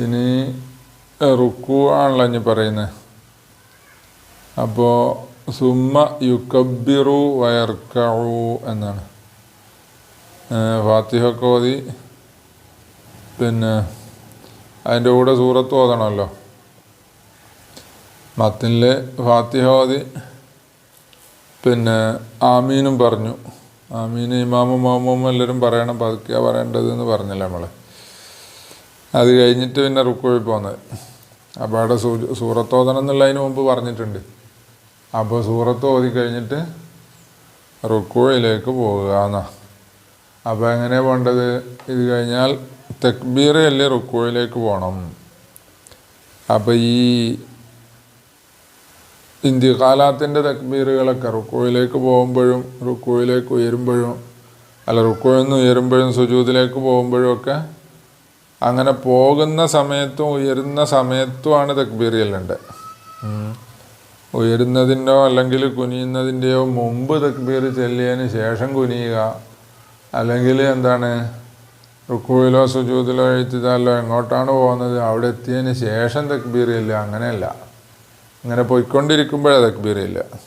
ഇനി റുക്കു ആണല്ലോ ഇനി പറയുന്നത്. അപ്പോൾ സുമ്മ യുക്കബ്ബിറു വയർക്കഉ എന്നാണ്. ഫാത്തിഹ ഒക്കെ ഓതി പിന്നെ അതിൻ്റെ കൂടെ സൂറത്ത് ഓതണമല്ലോ. മത്തിനിൽ ഫാത്തിഹ ഓതി പിന്നെ ആമീനും പറഞ്ഞു. ആമീന് ഇമാമും മാമും എല്ലാവരും പറയണം, പതുക്കെയാണ് പറയേണ്ടതെന്ന് പറഞ്ഞില്ല നമ്മൾ. അത് കഴിഞ്ഞിട്ട് പിന്നെ റുക്കുവിൽ പോകുന്നത്. അപ്പോൾ അവിടെ സൂറത്ത് ഓതണം എന്നുള്ളതിന് മുമ്പ് പറഞ്ഞിട്ടുണ്ട്. അപ്പോൾ സൂറത്ത് ഓതി കഴിഞ്ഞിട്ട് റുക്കുവിലേക്ക് പോകുക എന്നാ. അപ്പോൾ എങ്ങനെയാണ് പോകേണ്ടത്? ഇത് കഴിഞ്ഞാൽ തക്ബീർ അല്ലേ റുക്കുവിലേക്ക് പോകണം. അപ്പോൾ ഈ ഇന്തിഖാലാത്തിൻ്റെ തക്ബീറുകളൊക്കെ റുക്കുവിലേക്ക് പോകുമ്പോഴും റുക്കുവിലേക്ക് ഉയരുമ്പോഴും റുക്കുവിൽ നിന്ന് ഉയരുമ്പോഴും സുജൂദിലേക്ക് പോകുമ്പോഴും ഒക്കെ അങ്ങനെ പോകുന്ന സമയത്തും ഉയരുന്ന സമയത്തുമാണ് തക്ബീർ ചെല്ലേണ്ടത്. ഉയരുന്നതിൻ്റെയോ അല്ലെങ്കിൽ കുനിയുന്നതിൻ്റെയോ മുമ്പ് തക്ബീർ ചെല്ലിയതിന് ശേഷം കുനിയുക, അല്ലെങ്കിൽ എന്താണ് റുക്കുവിലോ സുജൂദിലോ എഴുത്തിതാലോ എങ്ങോട്ടാണ് പോകുന്നത് അവിടെ എത്തിയതിന് ശേഷം തക്ബീർ ചെല്ലുക. അങ്ങനെയല്ല, അങ്ങനെ പോയിക്കൊണ്ടിരിക്കുമ്പോഴാണ് തക്ബീർ ചെല്ലുക.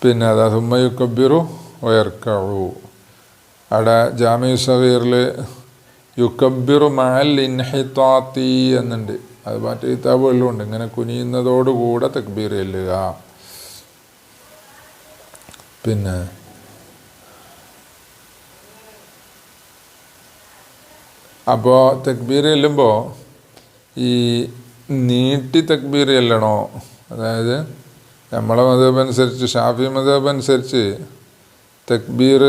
പിന്നെ അതാ സുമ്മ യുക്കബ്ബിറു വയർക്കഉ. അവിടെ ജാമിഉ സഗീറിൽ യുക്കബ്ബിറു മഅൽ ഇൻഹിതാത്തി എന്നുണ്ട്. അത് മറ്റേ കിതാബുകളിലും ഉണ്ട്. ഇങ്ങനെ കുനിയുന്നതോടുകൂടെ തക്ബീർ ചെല്ലുക. പിന്നെ അപ്പോൾ തക്ബീർ ചെല്ലുമ്പോൾ ഈ നീട്ടി തക്ബീർ ചെല്ലണോ? അതായത് നമ്മളെ മദ്ഹബ് അനുസരിച്ച്, ഷാഫി മദ്ഹബ് അനുസരിച്ച് തക്ബീർ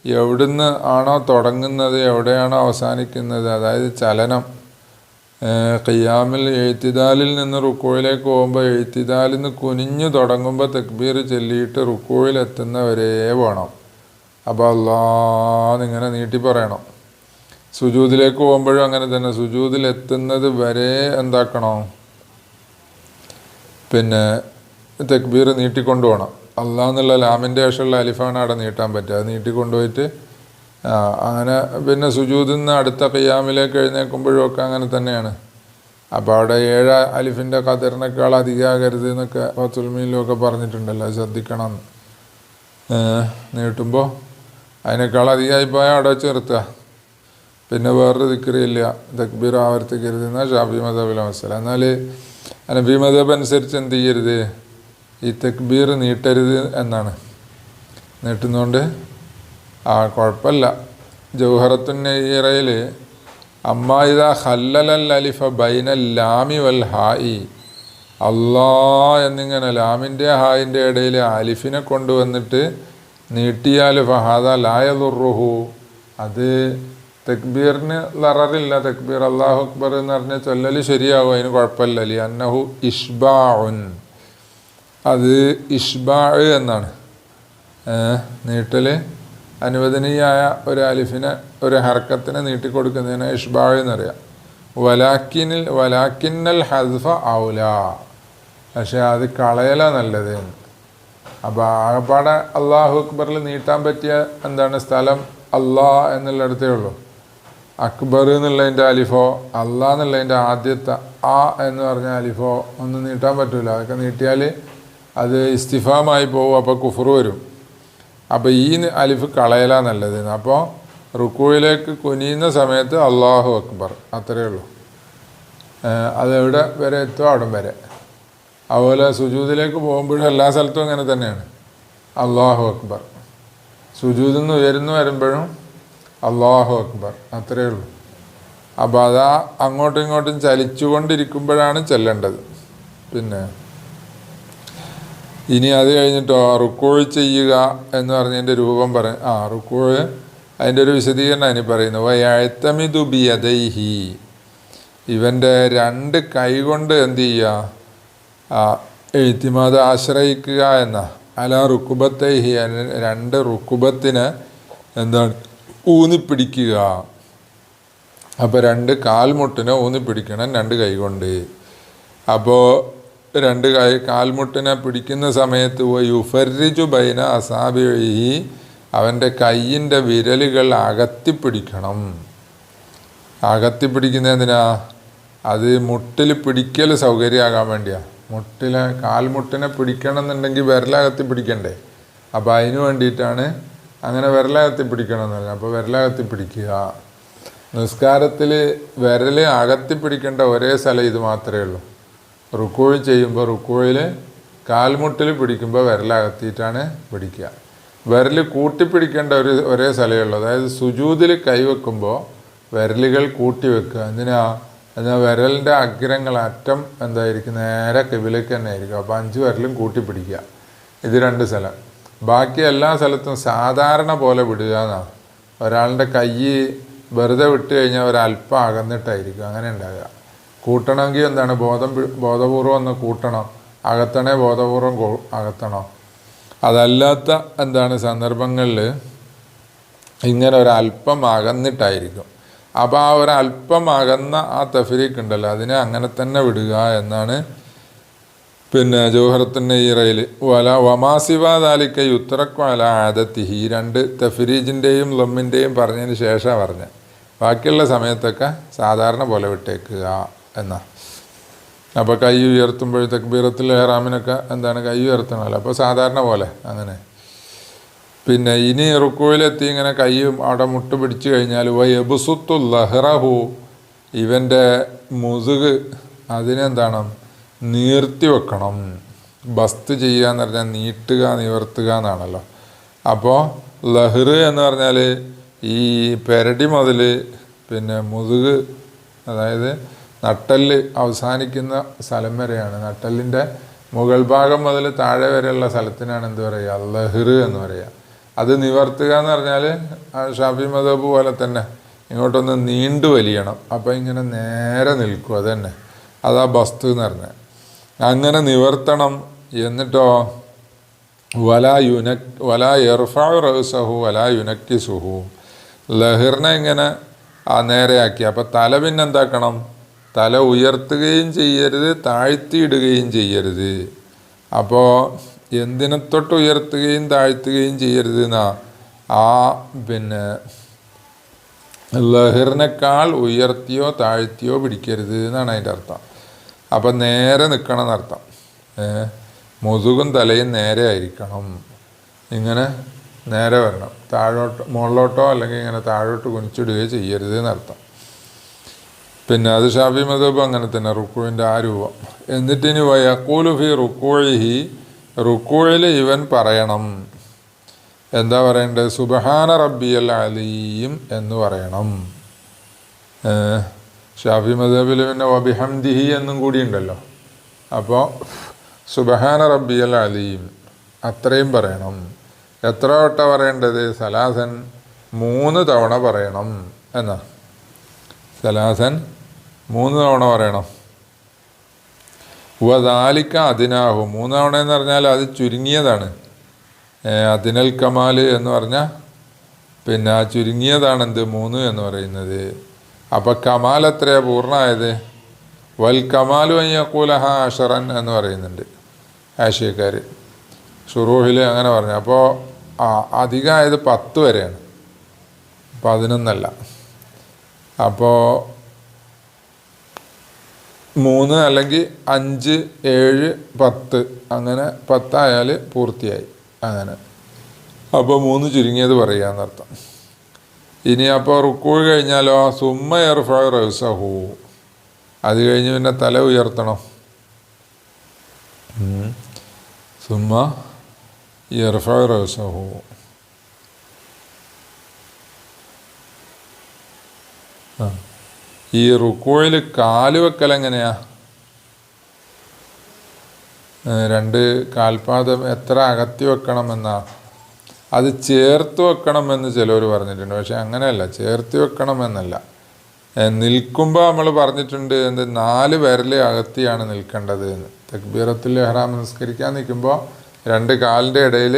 എവിടുന്ന് ആണോ തുടങ്ങുന്നത് എവിടെയാണോ അവസാനിക്കുന്നത്, അതായത് ചലനം ഖിയാമിൽ എഴുത്തിദാലിൽ നിന്ന് റുക്കുവിലേക്ക് പോകുമ്പോൾ എഴുത്തിദാലിൽ നിന്ന് കുനിഞ്ഞു തുടങ്ങുമ്പോൾ തക്ബീർ ചൊല്ലിയിട്ട് റുക്കുവിൽ എത്തുന്നവരെ പോകണം. അപ്പോൾ അല്ലാന്നിങ്ങനെ നീട്ടി പറയണം. സുജൂദിലേക്ക് പോകുമ്പോഴും അങ്ങനെ തന്നെ, സുജൂദിൽ എത്തുന്നത് വരെ എന്താക്കണോ? പിന്നെ തക്ബീർ നീട്ടിക്കൊണ്ടു പോകണം. അല്ലാന്നുള്ള ലാമിൻ്റെ ശേഷമുള്ള അലിഫാണ് അവിടെ നീട്ടാൻ പറ്റുക. അത് നീട്ടിക്കൊണ്ടുപോയിട്ട് അങ്ങനെ പിന്നെ സുജൂദിൽ നിന്ന് അടുത്ത ഖിയാമിലേക്ക് എഴുന്നേൽക്കുമ്പോഴും ഒക്കെ അങ്ങനെ തന്നെയാണ്. അപ്പോൾ അവിടെ 7 അലിഫിൻ്റെ ഖദറിനേക്കാൾ അധികമാകരുത് എന്നൊക്കെ ഫത്തുൽമീനിലൊക്കെ പറഞ്ഞിട്ടുണ്ടല്ലോ, അത് ശ്രദ്ധിക്കണം. നീട്ടുമ്പോൾ അതിനേക്കാൾ അധികമായി പോയാൽ അവിടെ വെച്ച് നിർത്തുക. പിന്നെ വേറൊരു ദിക്റില്ല, തക്ബീർ ആവർത്തിക്കരുത് എന്നാൽ ഷാഫി മദ്ഹബിലെ മസല. എന്നാൽ ഹനഫി മദ്ഹബ് അനുസരിച്ച് എന്ത് ചെയ്യരുത്? ഈ തക്ബീർ നീട്ടരുത് എന്നാണ്. നീട്ടുന്നതുകൊണ്ട് കുഴപ്പമില്ല. ജൗഹറത്തുൻ നയ്യിറയിൽ അമ്മാ ഇദാ ഖല്ലലൽ അലിഫ ബൈനൽ ലാമി വൽ ഹായി, അല്ലാ എന്നിങ്ങനെ ലാമിൻ്റെ ഹായിൻ്റെ ഇടയിൽ അലിഫിനെ കൊണ്ടുവന്നിട്ട് നീട്ടിയാൽ ഫഹാദ ലാ യദുറുഹു, അത് തക്ബീറിന് ലററില്ല. തക്ബീർ അല്ലാഹു അക്ബർ എന്ന് പറഞ്ഞാൽ ചൊല്ലൽ ശരിയാവും, അതിന് കുഴപ്പമില്ല. ലി അന്നഹു ഇഷ്ബാഉൻ, അത് ഇഷ്ബാ എന്നാണ്. നീട്ടൽ അനുവദനീയായ ഒരു അലിഫിനെ, ഒരു ഹർക്കത്തിനെ നീട്ടിക്കൊടുക്കുന്നതിന് ഇഷ്ബാ എന്നറിയാം. വലാക്കിന്നൽ ഹസ്ഫ ഔല, പക്ഷെ അത് കളയല നല്ലത്. അപ്പോൾ ആകപ്പാടെ അള്ളാഹു അക്ബറിൽ നീട്ടാൻ പറ്റിയ എന്താണ് സ്ഥലം? അല്ലാ എന്നുള്ളിടത്തേ ഉള്ളൂ. അക്ബർ എന്നുള്ളതിൻ്റെ അലിഫോ അല്ലാ എന്നുള്ളതിൻ്റെ ആദ്യത്തെ ആ എന്ന് പറഞ്ഞ അലിഫോ ഒന്നും നീട്ടാൻ പറ്റില്ല. അതൊക്കെ നീട്ടിയാൽ അത് ഇസ്തിഫാമായി പോകും, അപ്പോൾ കുഫർ വരും. അപ്പോൾ ഈ അലിഫ് കളയല നല്ലത്. അപ്പോൾ റുക്കുവിലേക്ക് കുനിയുന്ന സമയത്ത് അല്ലാഹു അക്ബർ, അത്രയേ ഉള്ളൂ. അതെവിടെ വരെ എത്തുമോ അവിടം വരെ. അതുപോലെ സുജൂദിലേക്ക് പോകുമ്പോഴും എല്ലാ സ്ഥലത്തും അങ്ങനെ തന്നെയാണ്, അല്ലാഹു അക്ബർ. സുജൂദിൽ നിന്ന് ഉയർന്നു വരുമ്പോഴും അല്ലാഹു അക്ബർ, അത്രയേ ഉള്ളൂ. അപ്പോൾ അതാ അങ്ങോട്ടും ഇങ്ങോട്ടും ചലിച്ചുകൊണ്ടിരിക്കുമ്പോഴാണ് ചെല്ലേണ്ടത്. പിന്നെ ഇനി അത് കഴിഞ്ഞിട്ടോ റുക്കോഴ് ചെയ്യുക എന്ന് പറഞ്ഞതിൻ്റെ രൂപം പറയും. റുക്കോഴ് അതിൻ്റെ ഒരു വിശദീകരണം ഇനി പറയുന്നു. വയഅ്തമിദു ബിയദൈഹി, ഇവൻ്റെ 2 കൈ കൊണ്ട് എന്ത് ചെയ്യുക? എഴുത്തിമാത് ആശ്രയിക്കുക എന്ന അല റുക്കുബത്തൈഹി, 2 റുക്കുബത്തിന് എന്താണ് ഊന്നിപ്പിടിക്കുക. അപ്പോൾ 2 കാൽമുട്ടിനെ ഊന്നിപ്പിടിക്കണം 2 കൈ കൊണ്ട്. അപ്പോൾ 2 കാൽമുട്ടിനെ പിടിക്കുന്ന സമയത്ത് യുഫർരിജു ബൈന അസാബിഇഹി, അവൻ്റെ കയ്യിൻ്റെ വിരലുകൾ അകത്തിപ്പിടിക്കണം. അകത്തി പിടിക്കുന്നതിനാ അത് മുട്ടിൽ പിടിക്കൽ സൗകര്യമാകാൻ വേണ്ടിയാണ്. കാൽമുട്ടിനെ പിടിക്കണം എന്നുണ്ടെങ്കിൽ വിരലകത്തി പിടിക്കണ്ടേ. അപ്പോൾ അതിന് വേണ്ടിയിട്ടാണ് അങ്ങനെ വിരലകത്തി പിടിക്കണം എന്ന് പറഞ്ഞാൽ. അപ്പോൾ വിരലകത്തി പിടിക്കുക. നിസ്കാരത്തിൽ വിരൽ അകത്തി പിടിക്കേണ്ട ഒരേ സ്ഥലം ഇത് മാത്രമേ ഉള്ളൂ. റുക്കോഴ് ചെയ്യുമ്പോൾ റുക്കോയിൽ കാൽമുട്ടിൽ പിടിക്കുമ്പോൾ വിരലകത്തിയിട്ടാണ് പിടിക്കുക. വിരൽ കൂട്ടിപ്പിടിക്കേണ്ട ഒരേ സ്ഥലമേ ഉള്ളൂ. അതായത് സുജൂദിൽ കൈവെക്കുമ്പോൾ വിരലുകൾ കൂട്ടി വെക്കുക. എന്നാൽ വിരലിൻ്റെ അഗ്രങ്ങൾ അറ്റം എന്തായിരിക്കും, നേരെ കിബിലേക്ക് തന്നെ ആയിരിക്കും. അപ്പോൾ 5 വിരലും കൂട്ടിപ്പിടിക്കുക. ഇത് 2 സ്ഥലം. ബാക്കി എല്ലാ സ്ഥലത്തും സാധാരണ പോലെ വിടുക എന്നാണ്. ഒരാളുടെ കൈ വെറുതെ വിട്ട് കഴിഞ്ഞാൽ ഒരല്പം അകന്നിട്ടായിരിക്കും അങ്ങനെ ഉണ്ടാകുക. കൂട്ടണമെങ്കിൽ എന്താണ്, ബോധപൂർവം ഒന്ന് കൂട്ടണം. അകത്തണേ ബോധപൂർവം അകത്തണം. അതല്ലാത്ത എന്താണ് സന്ദർഭങ്ങളിൽ ഇങ്ങനെ ഒരല്പം അകന്നിട്ടായിരിക്കും. അപ്പോൾ ആ ഒരല്പം അകന്ന ആ തഫ്രീഖ് ഉണ്ടല്ലോ, അതിനെ അങ്ങനെ തന്നെ വിടുക എന്നാണ് ജൗഹറത്തുൻ നയ്യിറയിൽ വമാസിവാദാലിക്ക യുത്രക്കുഅല ആദത്തിഹി. 2 തഫ്രീജിൻ്റെയും ലമ്മിൻ്റെയും പറഞ്ഞതിന് ശേഷം പറഞ്ഞത്. ബാക്കിയുള്ള സമയത്തൊക്കെ സാധാരണ പോലെ വിട്ടേക്കുക എന്നാ. അപ്പോൾ കൈ ഉയർത്തുമ്പോൾ തക്ബീറത്തുൽ ഇഹ്റാമിനൊക്കെ എന്താണ് കൈ ഉയർത്തണമല്ലോ. അപ്പോൾ സാധാരണ പോലെ അങ്ങനെ. ഇനി റുക്കുവിലെത്തി ഇങ്ങനെ കൈയും അവിടെ മുട്ട് പിടിച്ചു കഴിഞ്ഞാൽ വയബുസുത്തു ലഹ്റഹു, ഇവൻ്റെ മുതുക് അതിനെന്താണ് നീർത്തി വെക്കണം. ബസ്ത് ചെയ്യുക എന്ന് പറഞ്ഞാൽ നീട്ടുക, നിവർത്തുക എന്നാണല്ലോ. അപ്പോൾ ലഹ്റ് എന്ന് പറഞ്ഞാൽ ഈ പെരടി മുതൽ മുതുക്, അതായത് നട്ടല് അവസാനിക്കുന്ന സ്ഥലം വരെയാണ്. നട്ടലിൻ്റെ മുകൾ ഭാഗം മുതൽ താഴെ വരെയുള്ള സ്ഥലത്തിനാണ് എന്ത് പറയുക, ലഹ്റ് എന്ന് പറയുക. അത് നിവർത്തുക എന്ന് പറഞ്ഞാൽ ഷാഫി മദ്ഹബ് പോലെ തന്നെ ഇങ്ങോട്ടൊന്ന് നീണ്ടു വലിയണം. അപ്പോൾ ഇങ്ങനെ നേരെ നിൽക്കും. അത് തന്നെ അതാ ബസ്ത് എന്ന് പറഞ്ഞാൽ. അങ്ങനെ നിവർത്തണം. എന്നിട്ടോ വലാ യർഫഉ റഅസഹു വലാ യുനക്കിസുഹു, ലഹിറിനെ ഇങ്ങനെ നേരെയാക്കി. അപ്പോൾ തല പിന്നെന്താക്കണം, തല ഉയർത്തുകയും ചെയ്യരുത്, താഴ്ത്തിയിടുകയും ചെയ്യരുത്. അപ്പോൾ എന്തിനെ തൊട്ട് ഉയർത്തുകയും താഴ്ത്തുകയും ചെയ്യരുത് എന്നാ, ആ ലഹിറിനേക്കാൾ ഉയർത്തിയോ താഴ്ത്തിയോ പിടിക്കരുത് എന്നാണ് അതിൻ്റെ അർത്ഥം. അപ്പം നേരെ നിൽക്കണം എന്നർത്ഥം. മുതുകും തലയും നേരെ ആയിരിക്കണം. ഇങ്ങനെ നേരെ വരണം. മുകളിലോട്ടോ അല്ലെങ്കിൽ ഇങ്ങനെ താഴോട്ട് കുനിച്ചിടുകയോ ചെയ്യരുത് എന്നർത്ഥം. അത് ഷാഫി മദ്ഹബ് അങ്ങനെ തന്നെ, റുക്കുവിൻ്റെ ആ രൂപം. എന്നിട്ടിനി വയഖൂലു ഫി റുക്കൂഇഹി, റുക്കൂഇൽ ഇവൻ പറയണം. എന്താ പറയേണ്ടത്, സുബ്ഹാന റബ്ബിയൽ അലീം എന്ന് പറയണം. ഷാഫി മദ്ഹബിൽ വബിഹംദിഹി എന്നും കൂടി ഉണ്ടല്ലോ. അപ്പോൾ സുബ്ഹാന റബ്ബിയൽ അലീം അത്രയും പറയണം. എത്ര വട്ട പറയേണ്ടത്, സലാസൻ 3 തവണ പറയണം എന്നാ. സലാസൻ 3 തവണ പറയണം. വദാലിക്ക അതിനാഹു, 3 തവണ എന്ന് പറഞ്ഞാൽ അത് ചുരുങ്ങിയതാണ്. അതിനൽ കമാൽ എന്ന് പറഞ്ഞാൽ ആ ചുരുങ്ങിയതാണ് എന്ത് 3 എന്ന് പറയുന്നത്. അപ്പം കമാൽ എത്രയാണ് പൂർണ്ണമായത്, വൽ കമാലു അയ്യക്കൂലഹ അഷറൻ എന്ന് പറയുന്നുണ്ട് ആശയക്കാർ ഷുറൂഹിൽ അങ്ങനെ പറഞ്ഞു. അപ്പോൾ അധികമായത് 10 വരെയാണ്, 11 അപ്പോൾ 3 അല്ലെങ്കിൽ 5, 7, 10 അങ്ങനെ 10 ആയാൽ പൂർത്തിയായി അങ്ങനെ. അപ്പോൾ 3 ചുരുങ്ങിയത് പറയാന്നർത്ഥം. ഇനി അപ്പോൾ റുക്കൂ കഴിഞ്ഞാലോ സുമ്മ യർഫഉ റഅസഹു, അത് കഴിഞ്ഞ് പിന്നെ തല ഉയർത്തണം. സുമ്മ യർഫഉ റഅസഹു. ഈ റുക്കൂയിൽ കാല് വെക്കൽ എങ്ങനെയാ, 2 കാൽപാദം എത്ര അകത്തി വെക്കണമെന്നാ, അത് ചേർത്ത് വെക്കണമെന്ന് ചിലർ പറഞ്ഞിട്ടുണ്ട്. പക്ഷെ അങ്ങനെയല്ല, ചേർത്ത് വെക്കണമെന്നല്ല. നിൽക്കുമ്പോൾ നമ്മൾ പറഞ്ഞിട്ടുണ്ട് 4 വിരൽ അകത്തിയാണ് നിൽക്കേണ്ടത് എന്ന്. തക്ബീറത്തുൽ ഇഹ്റാം നിസ്കരിക്കാൻ നിൽക്കുമ്പോൾ 2 കാലിൻ്റെ ഇടയിൽ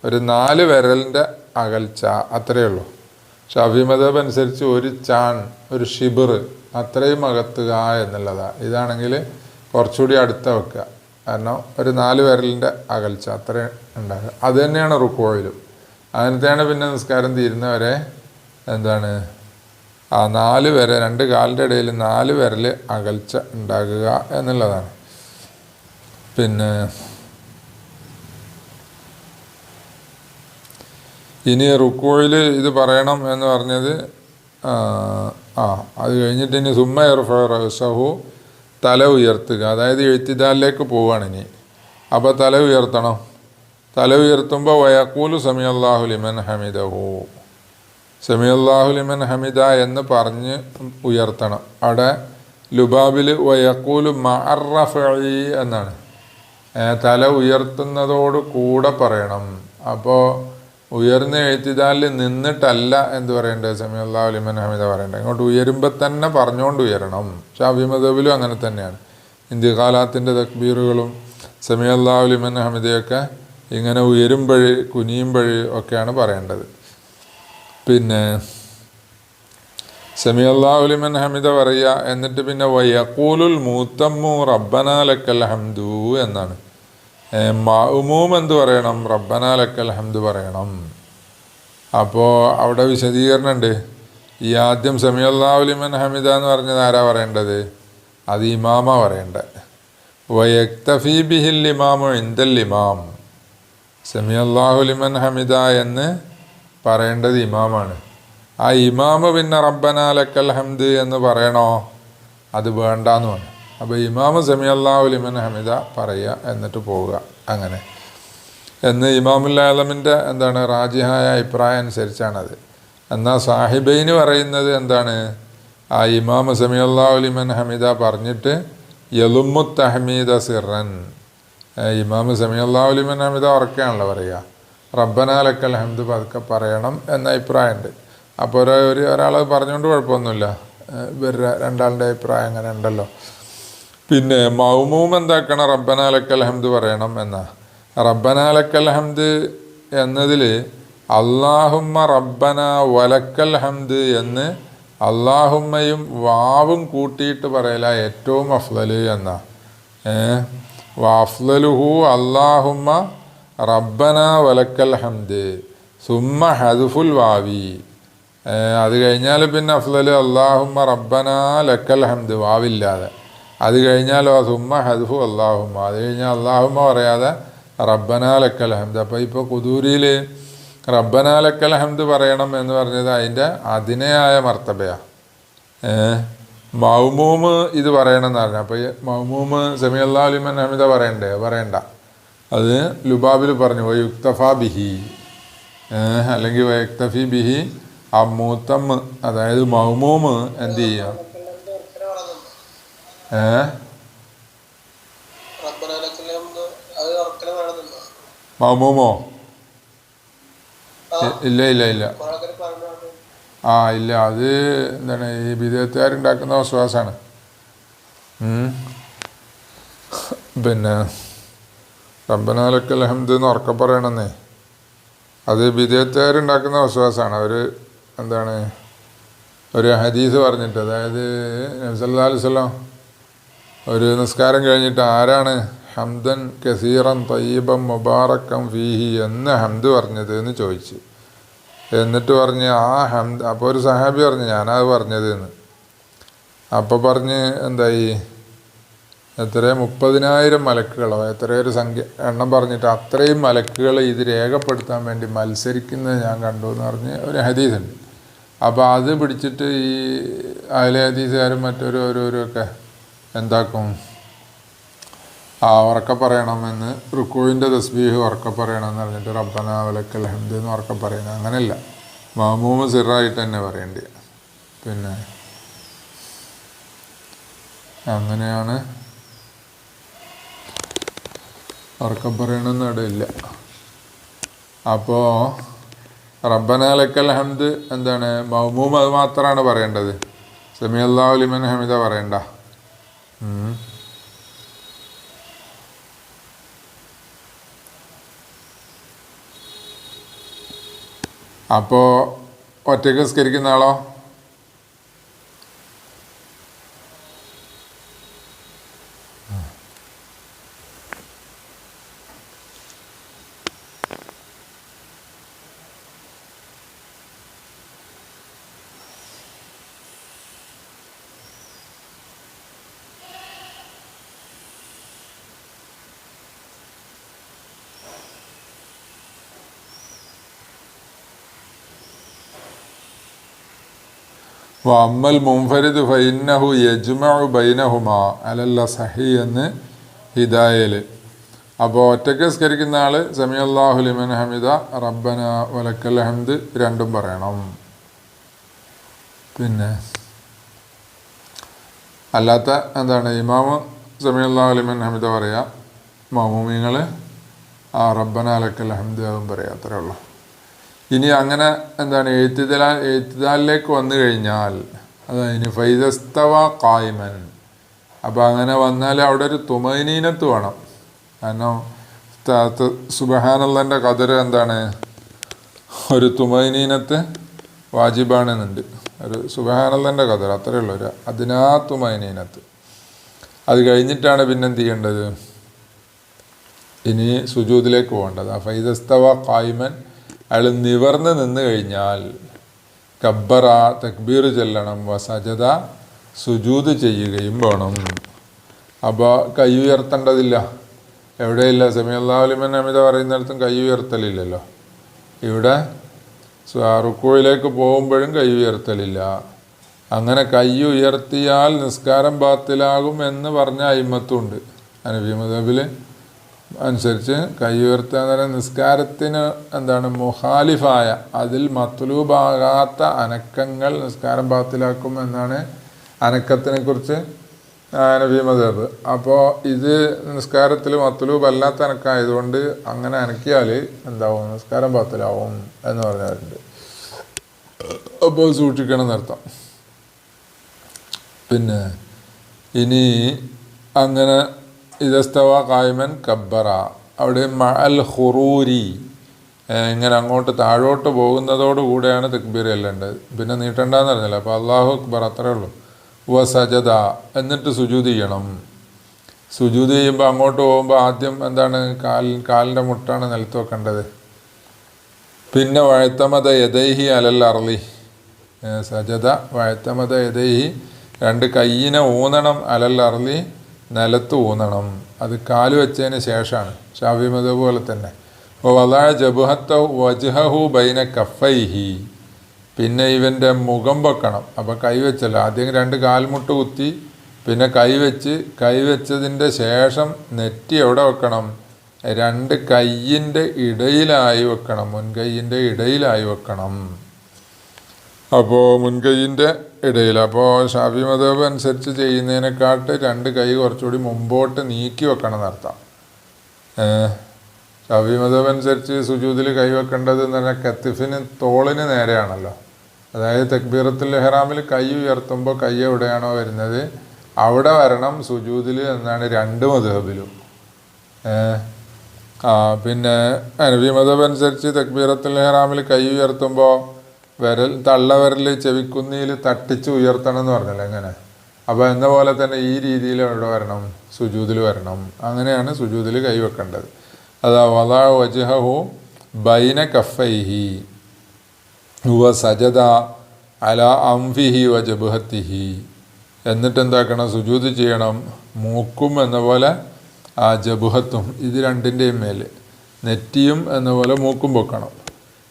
ഒരു 4 വിരലിൻ്റെ അകൽച്ച അത്രയേ ഉള്ളൂ. ഷാഫി മദ്ഹബ് അനുസരിച്ച് 1 ചാൺ, 1 ഷിബർ അത്രയും അകത്തുക എന്നുള്ളതാണ്. ഇതാണെങ്കിൽ കുറച്ചുകൂടി അടുത്ത വെക്കുക, കാരണം ഒരു 4 വിരലിൻ്റെ അകൽച്ച അത്രയും ഉണ്ടാകുക. അത് തന്നെയാണ് റുക്കൂയിലും അങ്ങനത്തെയാണ്. പിന്നെ നിസ്കാരം തീരുന്നവരെ എന്താണ് ആ 4 വിരൽ, 2 കാലിൻ്റെ ഇടയിൽ 4 വിരൽ അകൽച്ച ഉണ്ടാകുക എന്നുള്ളതാണ്. പിന്നെ ഇനി റുക്കൂയിൽ ഇത് പറയണം എന്ന് പറഞ്ഞത് അത് കഴിഞ്ഞിട്ട് ഇനി സുമ്മ ഇർഫഉ തല ഉയർത്തുക, അതായത് എഴുത്തിദാലിലേക്ക് പോവുകയാണ് ഇനി. അപ്പോൾ തല ഉയർത്തണം. തല ഉയർത്തുമ്പോൾ വയഖൂലു സമിഅല്ലാഹു ലിമൻ ഹമിദഹു, സമിഅല്ലാഹു ലിമൻ ഹമിദ എന്ന് പറഞ്ഞ് ഉയർത്തണം. അവിടെ ലുബാബിൽ വയഖൂലു മഅറഫഇ എന്നാണ്, തല ഉയർത്തുന്നതോട് കൂടെ പറയണം. അപ്പോൾ ഉയർന്ന എഴുത്തിദാലിൽ നിന്നിട്ടല്ല എന്ത് പറയേണ്ടത്, സമിഅല്ലാഹു ലിമൻ ഹമിദ പറയേണ്ടത്. ഇങ്ങോട്ട് ഉയരുമ്പോൾ തന്നെ പറഞ്ഞുകൊണ്ട് ഉയരണം. ശാഫി മദ്ഹബിലും അങ്ങനെ തന്നെയാണ്. ഇന്തിഖാലാത്തിൻ്റെ തക്ബീറുകളും സമിഅല്ലാഹു ലിമൻ ഹമിദയൊക്കെ ഇങ്ങനെ ഉയരുമ്പോൾ കുനിയുമ്പോൾ ഒക്കെയാണ് പറയേണ്ടത്. പിന്നെ സമിഅല്ലാഹു ലിമൻ ഹമിദ പറയുക. എന്നിട്ട് പിന്നെ വയഖൂലുൽ മുതമ്മു റബ്ബനാ ലക്കൽ ഹംദു എന്നാണ്. മഅ്മൂം എന്ത് പറയണം, റബ്ബനാ ലക്കൽ ഹംദ് പറയണം. അപ്പോൾ അവിടെ വിശദീകരണമുണ്ട്. ഈ ആദ്യം സമിഅല്ലാഹു ലിമൻ ഹമിദ എന്ന് പറഞ്ഞത് ആരാ പറയേണ്ടത്, അത് ഇമാമ പറയേണ്ടത്. വയക്തഫി ബിഹിൽ ഇമാമു ഇൻദൽ ഇമാം, സമിഅല്ലാഹു ലിമൻ ഹമിദ എന്ന് പറയേണ്ടത് ഇമാമാണ്. ആ ഇമാമ് പിന്നെ റബ്ബനാ ലക്കൽ ഹംദ് എന്ന് പറയണോ, അത് വേണ്ടാന്ന് പറഞ്ഞു. അപ്പോൾ ഇമാമ് സമിഅല്ലാഹു ലിമൻ ഹമിദ പറയുക, എന്നിട്ട് പോവുക. അങ്ങനെ എന്ന് ഇമാമുൽ ആലമിൻ്റെ എന്താണ് റാജിഹായ അഭിപ്രായം അനുസരിച്ചാണത്. എന്നാൽ സാഹിബൈന് പറയുന്നത് എന്താണ്, ആ ഇമാമ് സമിഅല്ലാഹു ലിമൻ ഹമിദ പറഞ്ഞിട്ട് യലുമ്മു തഹ്മീദ സിറൻ, ഇമാമ് സമിഅല്ലാഹു ലിമൻ ഹമിദ ഉറക്കെയാണല്ലോ പറയുക, റബ്ബനാ ലക്കൽ ഹംദ് പതുക്കെ പറയണം എന്ന അഭിപ്രായമുണ്ട്. അപ്പോൾ ഒരാൾ പറഞ്ഞുകൊണ്ട് കുഴപ്പമൊന്നുമില്ല, ഇവരുടെ രണ്ടാളുടെ അഭിപ്രായം അങ്ങനെ ഉണ്ടല്ലോ. പിന്നെ മഅ്മൂം എന്താക്കണം, റബ്ബനാ ലക്കൽ ഹംദ് പറയണം എന്നാ. റബ്ബനാ ലക്കൽ ഹംദ് എന്നതിൽ അല്ലാഹുമ്മ റബ്ബന വലക്കൽ ഹംദ് എന്ന് അല്ലാഹുമ്മയും വാവും കൂട്ടിയിട്ട് പറയല ഏറ്റവും അഫ്ളല് എന്നാ. വഅഫ്ളലുഹു അല്ലാഹുമ്മ റബ്ബന വലക്കൽ ഹംദ് സുമ്മ ഹദ്ഫുൽ വാവി. അത് കഴിഞ്ഞാൽ പിന്നെ അഫ്ളല് അല്ലാഹുമ്മ റബ്ബന ലക്കൽ ഹംദ് വാവില്ലാതെ. അത് കഴിഞ്ഞാലോ സുമ്മ ഹദ്ഫു അല്ലാഹുമ്മ, അത് കഴിഞ്ഞാൽ അല്ലാഹുമ്മ പറയാതെ റബ്ബനാ ലക്കൽ ഹംദ്. അപ്പോൾ ഇപ്പോൾ ഖുദൂരിയിൽ റബ്ബനാ ലക്കൽ ഹംദ് പറയണം എന്ന് പറഞ്ഞത് അതിൻ്റെ അതിനയായ മർത്തബയാണ്. മഅ്മൂമ് ഇത് പറയണമെന്ന് പറഞ്ഞു. അപ്പോൾ മഅ്മൂമ് സമിഅല്ലാഹു ലിമൻ ഹമിദ പറയണ്ട. അത് ലുബാബിൽ പറഞ്ഞു വയുക്തഫാ ബിഹി, അല്ലെങ്കിൽ വയക്തഫി ബിഹി ആ മൂത്തമ്മ്, അതായത് മഅ്മൂമ് എന്ത് ചെയ്യുക, മഅ്മൂമോ ഇല്ല ഇല്ല അത് എന്താണ് ഈ ബിദഅത്തുകാരുണ്ടാക്കുന്ന വിശ്വാസമാണ്. പിന്നെ റബ്ബനാ ലക്കൽ ഹംദ് എന്ന് ഉറക്കെ പറയണമെന്നേ, അത് ബിദഅത്തുകാരുണ്ടാക്കുന്ന വിശ്വാസമാണ്. അവർ എന്താണ് ഒരു ഹദീസ് പറഞ്ഞിട്ട്, അതായത് നബി സല്ലല്ലാഹു അലൈഹി വസല്ലം ഒരു നിസ്കാരം കഴിഞ്ഞിട്ട് ആരാണ് ഹംദൻ കസീറൻ തയ്യിബൻ മുബാറക്കൻ ഫീഹി എന്ന് ഹംദ് പറഞ്ഞത് എന്ന് ചോദിച്ചു. എന്നിട്ട് പറഞ്ഞ് ആ ഹംദ്, അപ്പോൾ ഒരു സഹാബി പറഞ്ഞു ഞാനത് പറഞ്ഞത് എന്ന്. അപ്പോൾ പറഞ്ഞ് എന്തായി, എത്ര 30,000 മലക്കുകളോ എത്രയൊരു സംഖ്യ എണ്ണം പറഞ്ഞിട്ട് അത്രയും മലക്കുകൾ ഇത് രേഖപ്പെടുത്താൻ വേണ്ടി മത്സരിക്കുന്നത് ഞാൻ കണ്ടു എന്ന് പറഞ്ഞ് ഒരു ഹദീസുണ്ട്. അപ്പോൾ അത് പിടിച്ചിട്ട് ഈ അഹ്ലെ ഹദീസുകാരും മറ്റൊരുവരൊക്കെ എന്താക്കും, ഉറക്കെ പറയണമെന്ന് റുക്കൂഇൻ്റെ തസ്ബീഹ് ഉറക്കെ പറയണമെന്ന് പറഞ്ഞിട്ട് റബ്ബനാ വലക്കൽ ഹംദ് എന്ന് ഉറക്കെ പറയണം. അങ്ങനെയല്ല, മഅ്മൂമ് സിറായിട്ട് തന്നെ പറയേണ്ടി. പിന്നെ അങ്ങനെയാണ് ഉറക്കെ പറയണമെന്ന് അവിടെ ഇല്ല. അപ്പോൾ റബ്ബനാ ലക്കൽ ഹംദ് എന്താണ്, മഅ്മൂം അത് മാത്രമാണ് പറയേണ്ടത്, സമിഅല്ലാഹു ലിമൻ ഹമിദ പറയണ്ട. അപ്പോൾ ഒറ്റയ്ക്ക് നിസ്കരിക്കുന്ന ആളോ അമ്മൽ മുൻഫരിദ് ഫൈന്നഹു യജ്മഉ ബൈനഹുമാ അലൽ സഹി എന്ന് ഹിദായയിൽ. അപ്പോൾ ഒറ്റയ്ക്ക് സ്കരിക്കുന്ന ആൾ സമീഅല്ലാഹു ലിമൻ ഹമിദ റബ്ബന വലക്കൽ ഹംദ് രണ്ടും പറയണം. പിന്നെ അല്ലാത്ത എന്താണ് ഇമാമ് സമീഅല്ലാഹു ലിമൻ ഹമിദ പറയുക, മഅ്മൂമീങ്ങൾ റബ്ബന ലക്കൽ ഹംദ് അതും പറയുക, അത്രേ ഉള്ളൂ. ഇനി അങ്ങനെ എന്താണ് എഴുത്തിദാലിലേക്ക് വന്നു കഴിഞ്ഞാൽ അതായത് ഫൈദസ്തവ ഖായിമൻ. അപ്പോൾ അങ്ങനെ വന്നാൽ അവിടെ ഒരു തുമൈനീനത്ത് വേണം. കാരണം സുബ്ഹാനല്ലാഹിൻ്റെ ഖദർ എന്താണ്, ഒരു തുമൈനീനത്ത് വാജിബാണെന്നുണ്ട്. ഒരു സുബ്ഹാനല്ലാഹിൻ്റെ ഖദർ അത്രയേ ഉള്ളൂ, ഒരു അതിനാ തുമൈനീനത്ത്. അത് കഴിഞ്ഞിട്ടാണ് പിന്നെ എന്ത് ചെയ്യേണ്ടത്, ഇനി സുജൂദിലേക്ക് പോകേണ്ടത്. ആ ഫൈദസ്തവ ഖായിമൻ അയാൾ നിവർന്ന് നിന്ന് കഴിഞ്ഞാൽ കബ്ബറ തക്ബീർ ചെല്ലണം, വസജദ സുജൂദ് ചെയ്യുകയും വേണം. അപ്പോൾ കൈ ഉയർത്തേണ്ടതില്ല, എവിടെയില്ല. സമീഅല്ലാഹു ലിമൻ ഹമിദ പറയുന്നിടത്തും കൈ ഉയർത്തലില്ലല്ലോ. ഇവിടെ റുക്കൂയിലേക്ക് പോകുമ്പോഴും കൈ ഉയർത്തലില്ല. അങ്ങനെ കൈ ഉയർത്തിയാൽ നിസ്കാരം ബാത്തിലാകും എന്ന് പറഞ്ഞ അയിമത്തുണ്ട്. ഹനഫി മദ്ഹബിൽ അനുസരിച്ച് കൈ ഉയർത്തുക എന്ന് പറയുന്നത് നിസ്കാരത്തിന് എന്താണ് മുഖാലിഫായ, അതിൽ മത്ലൂബാകാത്ത അനക്കങ്ങൾ നിസ്കാരം ബാത്തിലാക്കും എന്നാണ് അനക്കത്തിനെ കുറിച്ച് ഹനഫി മദ്ഹബ്. അപ്പോൾ ഇത് നിസ്കാരത്തിൽ മത്ലൂബ് അല്ലാത്ത അനക്കായതുകൊണ്ട് അങ്ങനെ അനക്കിയാൽ എന്താവും, നിസ്കാരം ബാത്തിലാവും എന്ന് പറഞ്ഞവരുണ്ട്. അപ്പോൾ സൂക്ഷിക്കണം എന്നർത്ഥം. പിന്നെ ഇനി അങ്ങനെ ഇദസ്തവ ഖായിമൻ കബ്ബറ, അവിടെ മഅൽ ഖുറൂരി ഇങ്ങനെ അങ്ങോട്ട് താഴോട്ട് പോകുന്നതോടുകൂടെയാണ് തക്ബീർ ചെല്ലേണ്ടത്. പിന്നെ നീട്ടണ്ടെന്ന് പറഞ്ഞില്ല. അപ്പോൾ അല്ലാഹു അക്ബർ അത്രേ ഉള്ളൂ. സജദ എന്നിട്ട് സുജൂദ് ചെയ്യണം. സുജൂദ് ചെയ്യുമ്പോൾ അങ്ങോട്ട് പോകുമ്പോൾ ആദ്യം എന്താണ്, കാലിൻ്റെ മുട്ടാണ് നിലത്ത് വെക്കേണ്ടത്. പിന്നെ വഴത്തമത യദൈഹി അലൽ അർളി, സജദ വഴത്തമത യദൈഹി രണ്ട് കയ്യിനെ ഊന്നണം, അലൽ അർളി നിലത്ത് ഊന്നണം. അത് കാല് വെച്ചതിന് ശേഷമാണ്, ശാഫി മദ്ഹബ് പോലെ തന്നെ. അപ്പോൾ വദഅ ജബ്ഹത്തഹു വജ്ഹഹു ബൈന കഫൈഹി, പിന്നെ ഇവൻ്റെ മുഖം വെക്കണം. അപ്പോൾ കൈ വെച്ചല്ലോ, ആദ്യം രണ്ട് കാൽമുട്ട് കുത്തി പിന്നെ കൈ വെച്ചതിൻ്റെ ശേഷം നെറ്റി എവിടെ വെക്കണം, രണ്ട് കയ്യിൻ്റെ ഇടയിലായി വെക്കണം, മുൻകൈയിൻ്റെ ഇടയിലായി വെക്കണം. അപ്പോൾ മുൻകൈയിൻ്റെ ഇടയിൽ. അപ്പോൾ ശാഫി മദ്ഹബ് അനുസരിച്ച് ചെയ്യുന്നതിനെക്കാട്ട് രണ്ട് കൈ കുറച്ചുകൂടി മുമ്പോട്ട് നീക്കി വെക്കണം എന്നർത്ഥം. ശാഫി മദ്ഹബ് അനുസരിച്ച് സുജൂദിൽ കൈ വെക്കേണ്ടത് എന്ന് പറഞ്ഞാൽ കത്തിഫിന് തോളിന് നേരെയാണല്ലോ. അതായത് തക്ബീറത്തുൽ ഇഹ്റാമിൽ കൈ ഉയർത്തുമ്പോൾ കൈ എവിടെയാണോ വരുന്നത് അവിടെ വരണം സുജൂദിൽ എന്നാണ് രണ്ട് മദ്ഹബിലും. പിന്നെ ഹനഫി മദ്ഹബ് അനുസരിച്ച് തക്ബീറത്തുൽ ഇഹ്റാമിൽ കൈ ഉയർത്തുമ്പോൾ തള്ളവിരൽ ചെവിക്കുന്നിയിൽ തട്ടിച്ച് ഉയർത്തണം എന്ന് പറഞ്ഞല്ലോ എങ്ങനെ. അപ്പോൾ എന്ന പോലെ തന്നെ ഈ രീതിയിൽ എവിടെ വരണം, സുജൂദിൽ വരണം. അങ്ങനെയാണ് സുജൂദിൽ കൈവെക്കേണ്ടത്. അതാ വദഅ വജ്ഹഹു ബൈന കഫൈഹി വ സജദ അലാ അംഫിഹി വ ജബ്ഹത്തിഹി. എന്നിട്ട് എന്താക്കണം, സുജൂദ് ചെയ്യണം. മൂക്കും എന്ന പോലെ ആ ജബ്ഹത്തും, ഇത് രണ്ടിൻ്റെയും മേൽ നെറ്റിയും എന്ന പോലെ മൂക്കും വെക്കണം.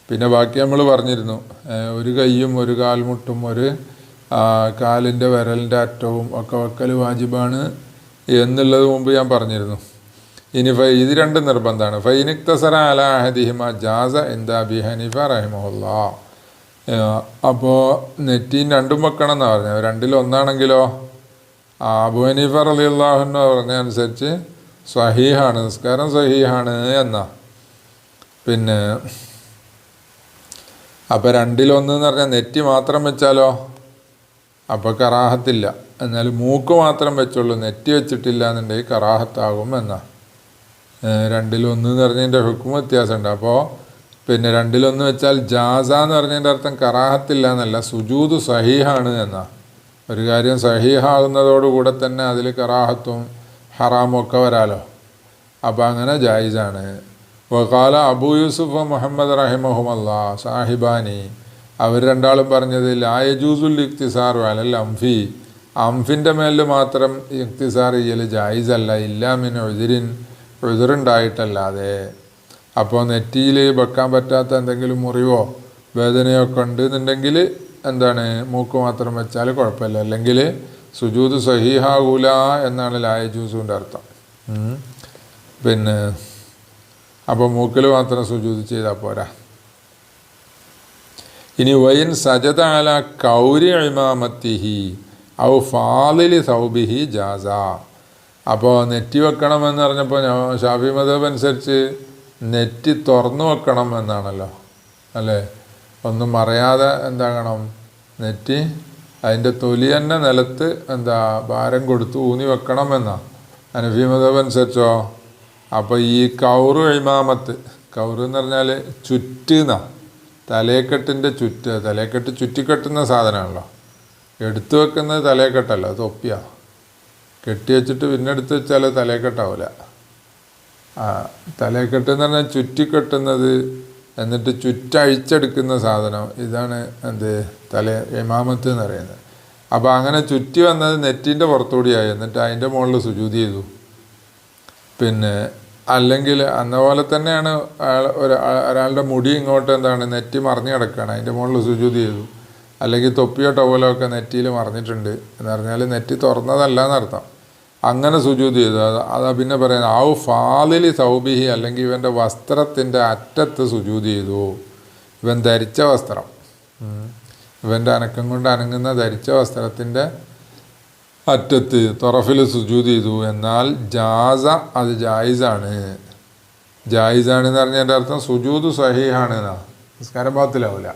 പിന്നെ ബാക്കി നമ്മൾ പറഞ്ഞിരുന്നു, ഒരു കൈയും ഒരു കാൽമുട്ടും ഒരു കാലിൻ്റെ വിരലിൻ്റെ അറ്റവും ഒക്കെ വെക്കൽ വാജിബാണ് എന്നുള്ളത് മുമ്പ് ഞാൻ പറഞ്ഞിരുന്നു. ഇനി ഇത് രണ്ടും നിർബന്ധമാണ്. ഫൈനിക്തസറ അലാ അഹദിഹിമ ജാസ ഇന്ദ അബി ഹനീഫ റഹിമഹുല്ലാ. അപ്പോൾ നെറ്റീൻ രണ്ടും വെക്കണം എന്നാണ് പറഞ്ഞത്. രണ്ടിലൊന്നാണെങ്കിലോ അബൂ ഹനീഫ റളിയല്ലാഹു അൻഹു പറഞ്ഞ അനുസരിച്ച് സ്വഹീഹാണ്, നിസ്കാരം സ്വഹീഹാണ് എന്നാ. പിന്നെ അപ്പോൾ രണ്ടിലൊന്ന് എന്ന് പറഞ്ഞാൽ നെറ്റി മാത്രം വെച്ചാലോ അപ്പോൾ കറാഹത്തില്ല. എന്നാൽ മൂക്ക് മാത്രം വെച്ചുള്ളൂ, നെറ്റി വെച്ചിട്ടില്ല എന്നുണ്ടെങ്കിൽ കറാഹത്താകും എന്നാ. രണ്ടിലൊന്ന് എന്ന് പറഞ്ഞതിൻ്റെ ഹുക്മ വ്യത്യാസമുണ്ട്. അപ്പോൾ പിന്നെ രണ്ടിലൊന്ന് വെച്ചാൽ ജാസ എന്ന് പറഞ്ഞതിൻ്റെ അർത്ഥം കറാഹത്തില്ല എന്നല്ല, സുജൂദ് സഹീഹാണ് എന്നാ. ഒരു കാര്യം സഹീഹാകുന്നതോടുകൂടെ തന്നെ അതിൽ കറാഹത്തും ഹറാമും ഒക്കെ വരാലോ. അപ്പോൾ അങ്ങനെ ജായിസാണ്. വഖാല അബൂ യൂസുഫ് മുഹമ്മദ് റഹിമഹുമല്ലാ സാഹിബാനി, അവർ രണ്ടാളും പറഞ്ഞത് ലാ യജൂസുൽ ഇഖ്തിസാറു അലൽ അംഫി, അംഫിൻ്റെ മേലിൽ മാത്രം ഇഖ്തിസാർ ചെയ്യൽ ജായിസല്ല, ഇല്ലാ മിൻ ഉദ്രിൻ, ഉദ്റുണ്ടായിട്ടല്ലാതെ. അപ്പോൾ നെറ്റിയിൽ വെക്കാൻ പറ്റാത്ത എന്തെങ്കിലും മുറിവോ വേദനയോ ഒക്കെ ഉണ്ടെന്നുണ്ടെങ്കിൽ എന്താണ് മൂക്ക് മാത്രം വെച്ചാൽ കുഴപ്പമില്ല, അല്ലെങ്കിൽ സുജൂദ് സഹീഹാകൂല എന്നാണ് ലായജൂസുവിൻ്റെ അർത്ഥം. പിന്നെ അപ്പോൾ മൂക്കിൽ മാത്രം സുജൂദ് ചെയ്താൽ പോരാ. ഇനി വൈൻ സജദ അല കൗരി ഇമാമത്തിഹി ഔ ഫാളിലി സൗബിഹി ജാസ. അപ്പോൾ നെറ്റി വെക്കണമെന്ന് പറഞ്ഞപ്പോൾ ഷാഫി മദ്ഹബ് അനുസരിച്ച് നെറ്റി തുറന്നു വെക്കണം എന്നാണല്ലോ, അല്ലേ? ഒന്നും മറയാതെ എന്താകണം, നെറ്റി അതിൻ്റെ തൊലി തന്നെ നിലത്ത് ഭാരം കൊടുത്ത് ഊന്നി വെക്കണം എന്നാ ഹനഫി മദ്ഹബ് അനുസരിച്ചോ. അപ്പോൾ ഈ കൗറു ഇമാമത്ത്, കൗറ് എന്ന് പറഞ്ഞാൽ ചുറ്റുന്ന തലയെക്കെട്ടിൻ്റെ തലയെക്കെട്ട് ചുറ്റിക്കെട്ടുന്ന സാധനമാണല്ലോ. എടുത്തു വെക്കുന്നത് തലയെക്കെട്ടല്ല, അത് തൊപ്പിയാ. കെട്ടി വെച്ചിട്ട് പിന്നെ എടുത്ത് വെച്ചാൽ തലയെക്കെട്ടാവില്ല. തലയെക്കെട്ട് എന്ന് പറഞ്ഞാൽ ചുറ്റിക്കെട്ടുന്നത്, എന്നിട്ട് ചുറ്റഴിച്ചെടുക്കുന്ന സാധനം, ഇതാണ് ഇമാമത്ത് എന്ന് പറയുന്നത്. അപ്പോൾ അങ്ങനെ ചുറ്റി വന്നത് നെറ്റിൻ്റെ പുറത്തുകൂടിയായി, എന്നിട്ട് അതിൻ്റെ മുകളിൽ സുജൂദ് ചെയ്തു. പിന്നെ അല്ലെങ്കിൽ അന്ന പോലെ തന്നെയാണ് ഒരാളുടെ മുടി ഇങ്ങോട്ട് നെറ്റി മറിഞ്ഞ് കിടക്കുകയാണ്, അതിൻ്റെ മുകളിൽ സുജൂദ് ചെയ്തു. അല്ലെങ്കിൽ തൊപ്പിയോ ടവലോ ഒക്കെ നെറ്റിയിൽ മറിഞ്ഞിട്ടുണ്ട് എന്ന് പറഞ്ഞാൽ നെറ്റി തുറന്നതല്ല എന്നർത്ഥം. അങ്ങനെ സുജൂദ് ചെയ്തു. അതാ പിന്നെ പറയുന്നത് ഔ ഫാളിലി സൗബിഹി, അല്ലെങ്കിൽ ഇവൻ്റെ വസ്ത്രത്തിൻ്റെ അറ്റത്ത് സുജൂദ് ചെയ്തു. ഇവൻ ധരിച്ച വസ്ത്രം, ഇവൻ്റെ അനക്കം കൊണ്ട് അനങ്ങുന്ന ധരിച്ച വസ്ത്രത്തിൻ്റെ അറ്റത്ത് തൊറഫിൽ സുജൂദ് ചെയ്തു. എന്നാൽ ജാസ, അത് ജായിസാണ്. ജായിസാണെന്ന് പറഞ്ഞതിൻ്റെ അർത്ഥം സുജൂദ് സഹീഹാണ് എന്നാണ്, നിസ്കാരം ബാത്തിലാവില്ല.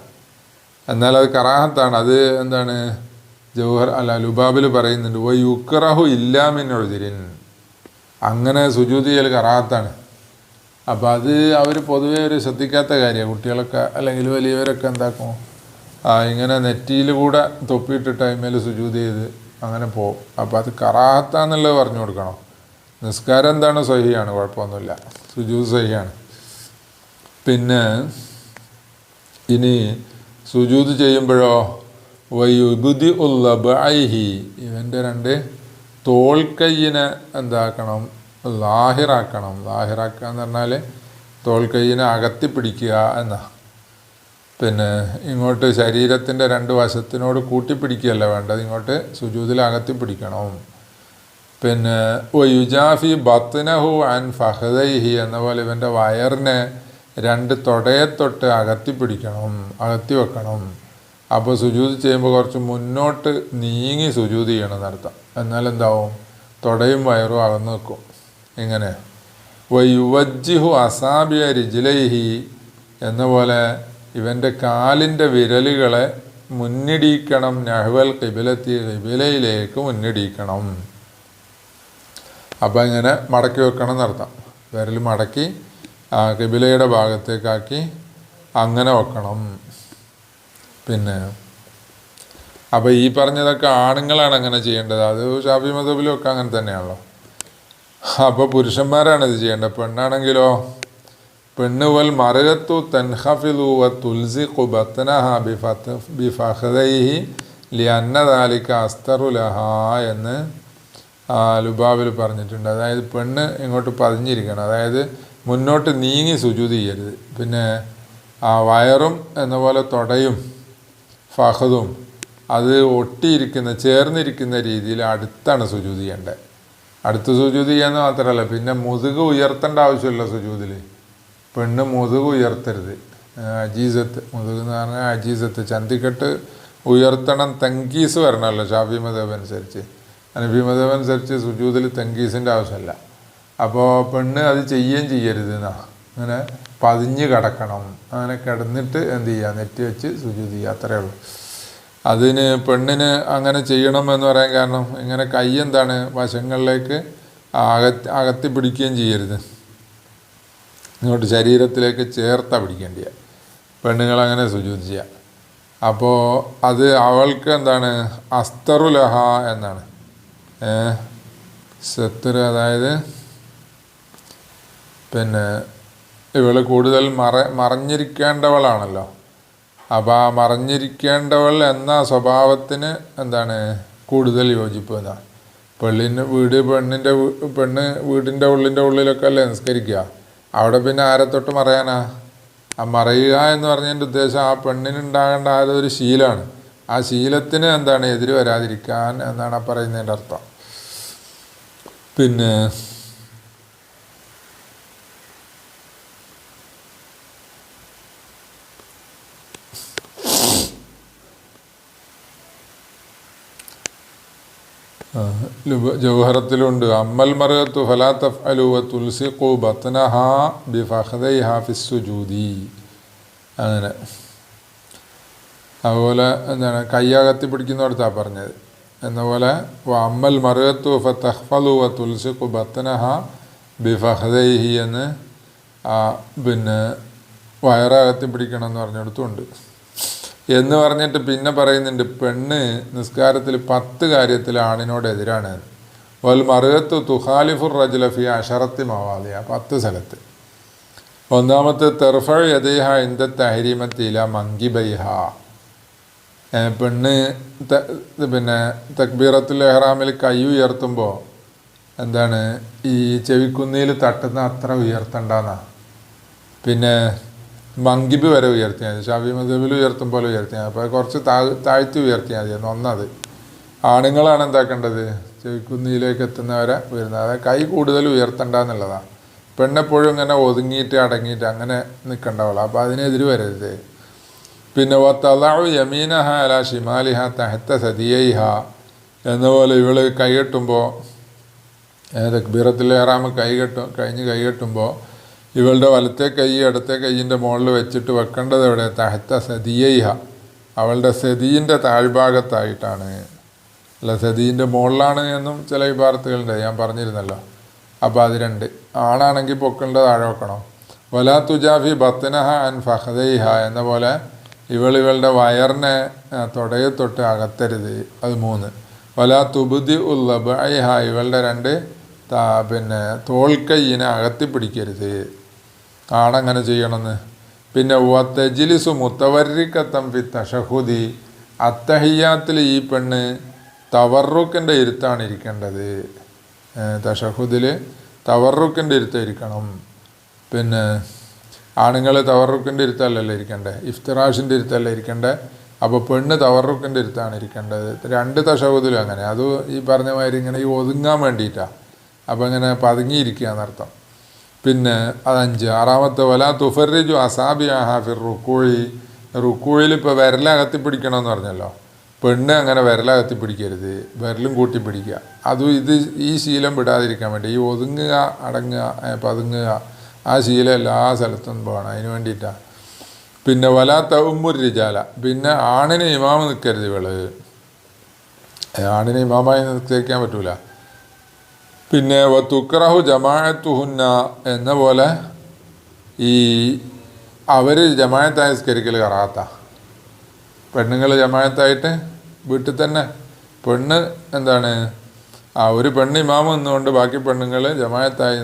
എന്നാൽ അത് കറാഹത്താണ്. അത് എന്താണ് ലുബാബിൽ പറയുന്നുണ്ട്, വ യുക്റഹു ഇല്ലാ മിൻ ഉദ്രിൻ, അങ്ങനെ സുജൂദ് ചെയ്യൽ കറാഹത്താണ്. അപ്പോൾ അത് അവർ പൊതുവേ ഒരു ശ്രദ്ധിക്കാത്ത കാര്യമാണ്. കുട്ടികളൊക്കെ അല്ലെങ്കിൽ വലിയവരൊക്കെ എന്താക്കും, ഇങ്ങനെ നെറ്റിയിൽ കൂടെ തൊപ്പിയിട്ടിട്ട് അതിന്മേൽ സുജൂദ് ചെയ്ത് അങ്ങനെ പോകും. അപ്പോൾ അത് കറാഹത്താന്നുള്ളത് പറഞ്ഞു കൊടുക്കണം. നിസ്കാരം എന്താണ് സഹിയാണ്, കുഴപ്പമൊന്നുമില്ല, സുജൂദ് സഹിയാണ്. പിന്നെ ഇനി സുജൂദ് ചെയ്യുമ്പോഴോ വയുബുദി ഉല്ലബൈഹി, ഇവൻ്റെ രണ്ട് തോൾക്കയ്യിനെ എന്താക്കണം, ലാഹിറാക്കണം. ലാഹിറാക്കുക എന്ന് പറഞ്ഞാൽ തോൾക്കയ്യിനെ അകത്തി പിടിക്കുക എന്നാ. പിന്നെ ഇങ്ങോട്ട് ശരീരത്തിൻ്റെ രണ്ട് വശത്തിനോട് കൂട്ടിപ്പിടിക്കുകയല്ല വേണ്ടത്, ഇങ്ങോട്ട് സുജൂദിൽ അകത്തി പിടിക്കണം. പിന്നെ യുജാഫി ബത്നഹു അൻ ഫഹദൈഹി എന്ന പോലെ ഇവൻ്റെ വയറിനെ രണ്ട് തൊടയെ തൊട്ട് അകത്തി പിടിക്കണം, അകത്തി വെക്കണം. അപ്പോൾ സുജൂദ് ചെയ്യുമ്പോൾ കുറച്ച് മുന്നോട്ട് നീങ്ങി സുജൂദ് ചെയ്യണം എന്നർത്ഥം. എന്നാൽ എന്താവും, തൊടയും വയറും അകന്നു വെക്കും. ഇങ്ങനെ വയുവജ്ജിഹു അസാബിയ റിജ്ലൈഹി എന്ന പോലെ ഇവൻ്റെ കാലിൻ്റെ വിരലുകളെ മുന്നിടിക്കണം. നഹ്വൽ ഖിബിലത്തി, ഖിബിലയിലേക്ക് മുന്നിടിക്കണം. അപ്പം ഇങ്ങനെ മടക്കി വെക്കണം എന്നർത്ഥം. വിരൽ മടക്കി ഖിബിലയുടെ ഭാഗത്തേക്കാക്കി അങ്ങനെ വെക്കണം. പിന്നെ അപ്പോൾ ഈ പറഞ്ഞതൊക്കെ ആണുങ്ങളാണ് അങ്ങനെ ചെയ്യേണ്ടത്. അത് ഷാഫി മദ്ഹബിലും ഒക്കെ അങ്ങനെ തന്നെയാണല്ലോ. അപ്പോൾ പുരുഷന്മാരാണ് ഇത് ചെയ്യേണ്ടത്. പെണ്ണാണെങ്കിലോ, പെണ്ണ് വൽ മറകത്തു തൻഹഫിദു വ തുൽസിഖു ബത്നഹ ബിഫഖദൈഹി ലിഅന്ന ദാലിക അസ്തറു ലഹാ എന്ന് ലുബാബിൽ പറഞ്ഞിട്ടുണ്ട്. അതായത് പെണ്ണ് ഇങ്ങോട്ട് പതിഞ്ഞിരിക്കണം, അതായത് മുന്നോട്ട് നീങ്ങി സുജൂദ് ചെയ്യരുത്. പിന്നെ വയറും എന്ന പോലെ തൊടയും ഫഹദും അത് ഒട്ടിയിരിക്കുന്ന ചേർന്നിരിക്കുന്ന രീതിയിൽ അടുത്താണ് സുജൂദ് ചെയ്യേണ്ടത്. അടുത്ത് സുജൂദ് ചെയ്യാന്ന് മാത്രമല്ല, പിന്നെ മുതുക് ഉയർത്തേണ്ട ആവശ്യമില്ല സുജൂദിൽ. പെണ്ണ് മുതുക് ഉയർത്തരുത്. അജീസത്ത്, മുതുക് എന്ന് പറഞ്ഞാൽ അജീസത്ത്, ചന്തിക്കെട്ട് ഉയർത്തണം. തങ്കീസ് വരണമല്ലോ ഷാഫി മദ്ഹബ് അനുസരിച്ച്. ഹനഫി മദ്ഹബ് അനുസരിച്ച് സുജൂദിൽ തങ്കീസിൻ്റെ ആവശ്യമില്ല. അപ്പോൾ പെണ്ണ് അത് ചെയ്യുകയും ചെയ്യരുത് എന്നാ, അങ്ങനെ പതിഞ്ഞ് കിടക്കണം. അങ്ങനെ കിടന്നിട്ട് എന്ത് ചെയ്യുക, നെറ്റി വെച്ച് സുജൂദ് ചെയ്യുക, അത്രയേ ഉള്ളൂ. അതിന് പെണ്ണിന് അങ്ങനെ ചെയ്യണം എന്ന് പറയാൻ കാരണം, ഇങ്ങനെ കൈ എന്താണ് വശങ്ങളിലേക്ക് അകത്തി പിടിക്കുകയും ചെയ്യരുത്, ഇങ്ങോട്ട് ശരീരത്തിലേക്ക് ചേർത്താ പിടിക്കേണ്ടിയ. പെണ്ണുങ്ങളങ്ങനെ സുജൂദ് ചെയ്യുക. അപ്പോൾ അത് അവൾക്ക് എന്താണ് അസ്തറുലഹ എന്നാണ്. സത്തുർ, അതായത് പിന്നെ ഇവൾ കൂടുതൽ മറഞ്ഞിരിക്കേണ്ടവളാണല്ലോ. അപ്പോൾ ആ മറഞ്ഞിരിക്കേണ്ടവൾ എന്ന സ്വഭാവത്തിന് എന്താണ് കൂടുതൽ യോജിപ്പ് എന്നാണ്. പെണ്ണിൻ്റെ വീടിൻ്റെ ഉള്ളിലൊക്കെ അല്ലേ നിസ്കരിക്കുക. അവിടെ പിന്നെ ആരെ തൊട്ട് മറയാനാ? ആ മറയുക എന്ന് പറഞ്ഞതിൻ്റെ ഉദ്ദേശം ആ പെണ്ണിനുണ്ടാകേണ്ട അതൊരു ശീലമാണ്. ആ ശീലത്തിന് എന്താണ് എതിര് വരാതിരിക്കാൻ എന്നാണ് പറയുന്നതിൻ്റെ അർത്ഥം. പിന്നെ ജൗഹറത്തിലുണ്ട് അമ്മൽ മർഅത്തു ഫലാ തഫ്അലു വതുൽസിഖു ബത്നഹാ ബിഫഖദൈഹാ ഫിസ്സുജൂദി. അങ്ങനെ അതുപോലെ എന്താണ് കയ്യകത്തി പിടിക്കുന്നിടത്താണ് പറഞ്ഞത് എന്ന പോലെ അമ്മൽ മർഅത്തു ഫതഖ്ഫലു വതുൽസിഖു ബത്നഹാ ബിഫഖദൈഹി എന്ന് പിന്നെ വയറകത്തി പിടിക്കണം എന്ന് പറഞ്ഞിടത്തുണ്ട് എന്ന് പറഞ്ഞിട്ട് പിന്നെ പറയുന്നുണ്ട് പെണ്ണ് നിസ്കാരത്തിൽ 10 കാര്യത്തിൽ ആണിനോട് എതിരാണ്. വൽ മർഅത്തു തുഖാലിഫുർ റജുല ഫി അശറത്തി മവാദിയ 10 സ്ഥലത്ത്. ഒന്നാമത്തെ തെർഫഉ യദൈഹ ഇൻദ തഹരീമത്തി ഇലാ മങ്കിബൈഹ. പെണ്ണ് പിന്നെ തക്ബീറത്തുൽ ഇഹ്റാമിൽ കൈ ഉയർത്തുമ്പോൾ എന്താണ് ഈ ചെവിക്കുന്നിയിൽ തട്ടുന്ന അത്ര ഉയർത്തണ്ടെന്നാ. പിന്നെ മങ്കിബ് വരെ ഉയർത്തിയാൽ മതി. ഷാഫി മദ്ഹബിൽ ഉയർത്തും പോലെ ഉയർത്തിയാൽ മതി. അപ്പോൾ കുറച്ച് താഴ്ത്തി ഉയർത്തിയാൽ മതി. ഒന്നത് ആണുങ്ങളാണ് എന്താക്കേണ്ടത്, ചെവിക്കുന്നിയിലേക്ക് എത്തുന്നവരെ ഉയർന്നത്. അതായത് കൈ കൂടുതൽ ഉയർത്തണ്ട എന്നുള്ളതാണ്. പെണ്ണെപ്പോഴും ഇങ്ങനെ ഒതുങ്ങിയിട്ട് അടങ്ങിയിട്ട് അങ്ങനെ നിൽക്കണ്ടാവുള്ളൂ. അപ്പോൾ അതിനെതിര് വരരുത്. പിന്നെ വത്തളഉ യമീനഹ അലാ ഷിമാലിഹ തഹത്ത സദിയൈഹ എന്നപോലെ ഇവൾ കൈകെട്ടുമ്പോൾ തക്ബീറത്തുൽ ഇഹ്റാം കൈകെട്ടുമ്പോൾ ഇവളുടെ വലത്തെ കൈ ഇടത്തെ കൈയിൻ്റെ മുകളിൽ വെച്ചിട്ട് വെക്കേണ്ടത് എവിടെ, തഹത്ത സദിയൈഹ അവളുടെ സദീൻ്റെ താഴ്ഭാഗത്തായിട്ടാണ്. അല്ല സദീൻ്റെ മുകളിലാണ് എന്നും ചില ഇബാറത്തുകളുണ്ട്, ഞാൻ പറഞ്ഞിരുന്നല്ലോ. അപ്പോൾ അത് 2. ആണാണെങ്കിൽ പൊക്കളുടെ താഴെ വെക്കണം. വലാ തുജാഫി ബത്നഹ അൻ ഫഖദൈഹ എന്ന പോലെ ഇവളുടെ വയറിനെ തുടയെ തൊട്ട് അകത്തരുത്. അത് 3. വലാ തുബ്ദി ഉല്ലബൈഹ ഇവളുടെ 2 പിന്നെ തോൾക്കൈയിനെ അകത്തി പിടിക്കരുത്. ആണങ്ങനെ ചെയ്യണമെന്ന്. പിന്നെ വതജ്ലിസു മുത്തവരിക്കത്തം ഫി തശഹുദി അത്തഹിയ്യാത്തിൽ ഈ പെണ്ണ് തവറുക്കിൻ്റെ ഇരുത്താണ് ഇരിക്കേണ്ടത്. തശഹുദിൽ തവറുക്കിൻ്റെ ഇരുത്തം ഇരിക്കണം. പിന്നെ ആണുങ്ങൾ തവറുക്കിൻ്റെ ഇരുത്തല്ലല്ലോ ഇരിക്കേണ്ടത്, ഇഫ്തിറാഷിൻ്റെ ഇരുത്തല്ല ഇരിക്കേണ്ടത്. അപ്പോൾ പെണ്ണ് തവറുക്കിൻ്റെ ഇരുത്താണ് ഇരിക്കേണ്ടത്. 2 തശഹുദിലും അങ്ങനെ. അത് ഈ പറഞ്ഞ മാതിരി ഇങ്ങനെ ഈ ഒതുങ്ങാൻ വേണ്ടിയിട്ടാണ്. അപ്പോൾ ഇങ്ങനെ പതുങ്ങിയിരിക്കുക എന്നർത്ഥം. പിന്നെ 5. 6. വലാ തുഫറിജു അസാബിഅഹ ഫിർ റുക്കൂഇ റുക്കൂയിൽ ഇപ്പോൾ വിരലകത്തി പിടിക്കണമെന്ന് പറഞ്ഞല്ലോ. പെണ്ണ് അങ്ങനെ വിരലകത്തി പിടിക്കരുത്, വിരലും കൂട്ടി പിടിക്കുക. അതും ഈ ശീലം വിടാതിരിക്കാൻ വേണ്ടി ഈ ഒതുങ്ങുക അടങ്ങുക പതുങ്ങുക ആ ശീലം എല്ലാ സ്ഥലത്തും പോകണം. അതിന് വേണ്ടിയിട്ടാണ്. പിന്നെ വലാ തഉമ്മുർ റിജാല പിന്നെ ആണിന് ഇമാമ് നിൽക്കരുത്. ആണിന് ഇമാമായി നിൽക്കാൻ പറ്റൂല. പിന്നെ തുക്റഹു ജമാഅത്തുഹുന്ന എന്ന പോലെ ഈ അവർ ജമാഅത്തായി നിസ്കരിക്കൽ കറാത്ത. പെണ്ണുങ്ങൾ ജമാഅത്തായിട്ട് വീട്ടിൽ തന്നെ പെണ്ണ് എന്താണ് ഒരു പെണ്ണ് ഇമാമ് നിന്നുകൊണ്ട് ബാക്കി പെണ്ണുങ്ങൾ ജമാഅത്തായി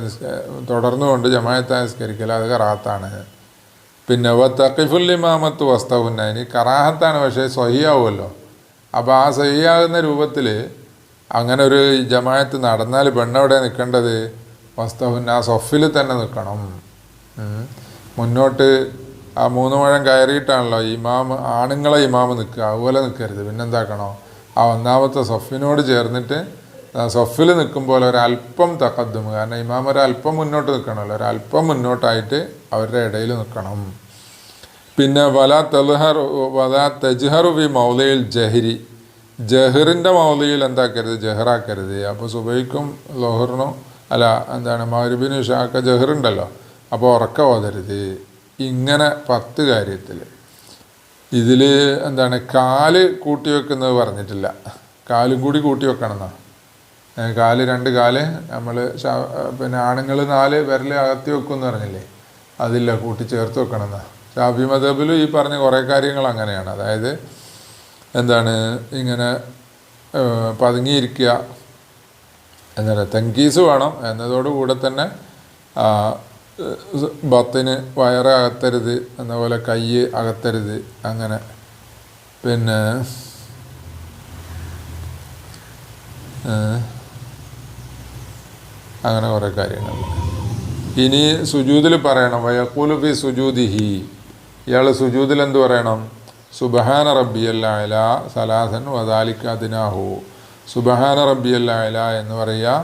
തുടർന്നുകൊണ്ട് ജമാഅത്തായി നിസ്കരിക്കൽ അത് കറാത്താണ്. പിന്നെ തഖിഫുൽ ഇമാമത്ത് വസ്തഹുന്ന ഇനി കറാഹത്താണ്, പക്ഷേ സ്വഹിയാവുമല്ലോ. അപ്പോൾ ആ സ്വഹിയാകുന്ന രൂപത്തിൽ അങ്ങനെ ഒരു ജമാഅത്ത് നടന്നാൽ പെണ്ണെവിടെ നിൽക്കേണ്ടത്, വസ്തഹുന്ന ആ സൊഫിൽ തന്നെ നിൽക്കണം. മുന്നോട്ട് ആ 3 മുഴം കയറിയിട്ടാണല്ലോ ആണുങ്ങളെ ഇമാമ് നിൽക്കുക, അതുപോലെ നിൽക്കരുത്. പിന്നെന്താക്കണോ ആ 1ാമത്തെ സൊഫിനോട് ചേർന്നിട്ട് സൊഫിൽ നിൽക്കുമ്പോൾ ഒരല്പം തഖദ്ദും, കാരണം ഇമാം ഒരല്പം മുന്നോട്ട് നിൽക്കണമല്ലോ, ഒരല്പം മുന്നോട്ടായിട്ട് അവരുടെ ഇടയിൽ നിൽക്കണം. പിന്നെ വലാ തജ്ഹറു ഫി മൗളിയിൽ ജഹരി ജഹറിൻ്റെ മൗലിയിൽ എന്താക്കരുത്, ജഹറാക്കരുത്. അപ്പോൾ സുബൈക്കും ലോഹറിനും അല്ല എന്താണ് മഗ്‌രിബിനും ഇശാക്ക് ജഹറുണ്ടല്ലോ, അപ്പോൾ ഉറക്കം ഓതരുത്. ഇങ്ങനെ 10 കാര്യത്തിൽ ഇതിൽ എന്താണ് കാല് കൂട്ടി വെക്കുന്നത് പറഞ്ഞിട്ടില്ല, കാലും കൂടി കൂട്ടി വെക്കണം എന്നാണ്. 2 കാല് നമ്മൾ പിന്നെ ആണുങ്ങൾ 4 വിരൽ അകത്തി വെക്കുമെന്ന് പറഞ്ഞില്ലേ, അതില്ല, കൂട്ടി ചേർത്ത് വെക്കണം എന്നാണ്. ഷാഫി മദ്ഹബിലും ഈ പറഞ്ഞ കുറേ കാര്യങ്ങൾ അങ്ങനെയാണ്. അതായത് എന്താണ് ഇങ്ങനെ പതുങ്ങിയിരിക്കുക, എന്താണ് തങ്കീസ് വേണം എന്നതോടുകൂടെ തന്നെ ബത്തിന് വയറ് അകത്തരുത്, എന്നപോലെ കൈ അകത്തരുത്. അങ്ങനെ പിന്നെ അങ്ങനെ കുറേ കാര്യങ്ങൾ. ഇനി സുജൂദിൽ പറയണം വയഖൂലു ഫി സുജൂദിഹി, ഇയാൾ സുജൂദിൽ എന്ത് പറയണം, സുബ്ഹാന റബ്ബിയൽ അഅല സലാസൻ വദാലിക അദ്നാഹു. സുബ്ഹാന റബ്ബിയൽ അഅല എന്ന് പറയുക